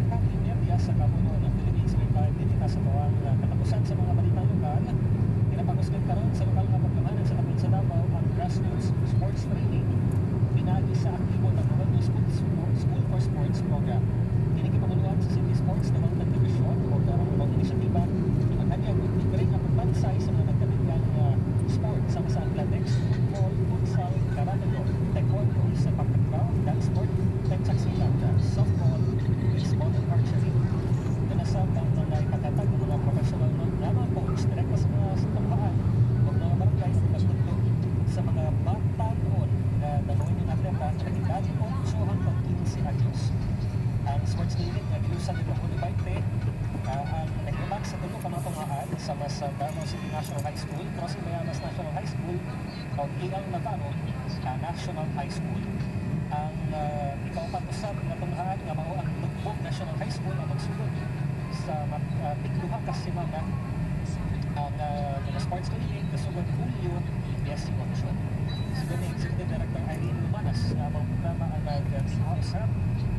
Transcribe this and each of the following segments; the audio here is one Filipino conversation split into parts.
Kang Inerdia sa kamuno ng Philippines Retired Dinita sa tuwang katapusan sa mga balitang lokal. Pinapagusgan karon sa lokal nga pagkamanan sa Tapil sa Davao ang grassroots sports training pinagi sa aktibo ng Governo School for Sports program. Kinikipamuluan sa City Sports Development Division o ang inisyatiba na magkanyag og libre nga pagbansay sa mga nagkabigyan nga sport sama sa athletics, football, futsal, karate, taekwondo, sepak takraw, dance sport, penchak silat, softball, baseball, and archery. Ganasab ang mga ipakatag ng mga professional na mga coach direkta sa mga tambahan o mga barangay sa pagtutog sa mga bataon na daluin yung atleta na edad 8 hanggang 15 anyos. Ang sports clinic na gilusan nito ko ni Baite ang nagdamag sa tulo ka mga tungaan sama sa Davao City National High School, Crossing Bayanas National High School o Ilang Navano National High School. Ang ikaw-pag-usap na tungaan nga mao ang Tugbog National High School ang magsulod sa tigduha ka semana ang mga sports clinic kasugod Hulyo 18. Siguro ni Executive Director Irene Lumanas na mga programa ang nag-usap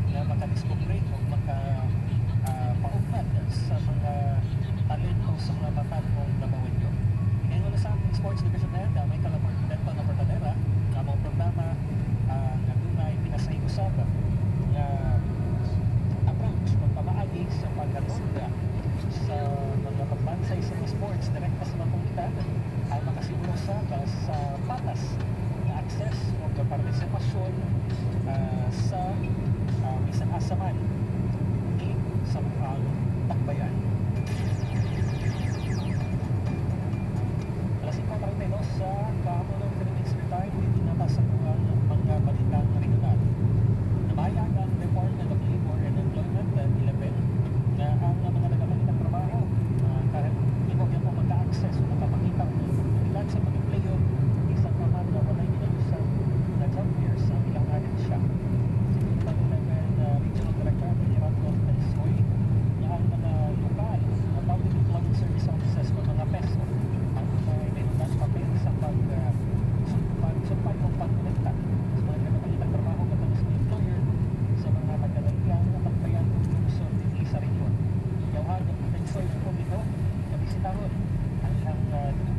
na makadiskubre o makapaugmad sa mga talento sa mga batang Davaoenyo. Ngayon na sa ating Sports Division Head, may Dental na Portanera na mga programa na dunay pinasahig-usap na approach pagpamaagi sa pagkatulga sa mga pagbansay sa mga sports direkta sa mga komunidad ay makasiguro sa patas na access o partisipasyon sa isang asaman sa takbayan. Alas 5:32 sa Kamunong Philippines Retired Dinata sa mga balitang regional. Namayag ang Department of Labor and Employment 11 na ang mga nagpapalitang trabaho kahit ibog yan po magka-access o makapakita ng oportunidad sa pag-empleo isang naman na walay ginayusan na job fairs ang ilang anin siya. Regional Director Gerardo Pensoy na ang mga lokal na Public Employment Service Offices o mga PESO ang may nagdang papel sa pagsumpay o pagkonekta sa mga nagpapalitang trabaho katulad sa employer sa mga nagkalagyang na pagbayan o lumusod dito sa region. Yawahan ng Pensoy ng publiko na bisitahon ang ilang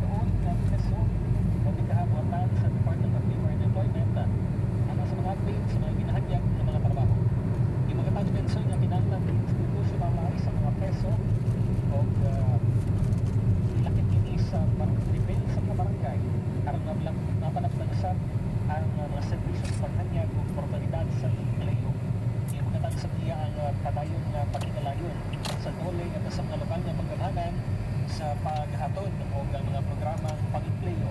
doon na PESO o bikahabuatan sa Department of Labor and Employment ano sa mga update sa mga ginahagyag ng mga trabaho. Yung mga tag-pension na kinanglan ng institutional life sa mga peso o ilakit ini sa depende sa mga barangay aron napanaplan sa ang mga servisyo sa paghanyag o oportunidad sa empleo. Yung mga tag sa iya ang padayon na pakikalayon sa dole at sa mga lokal na paggamhanan sa paghatod o mga programang pag-empleo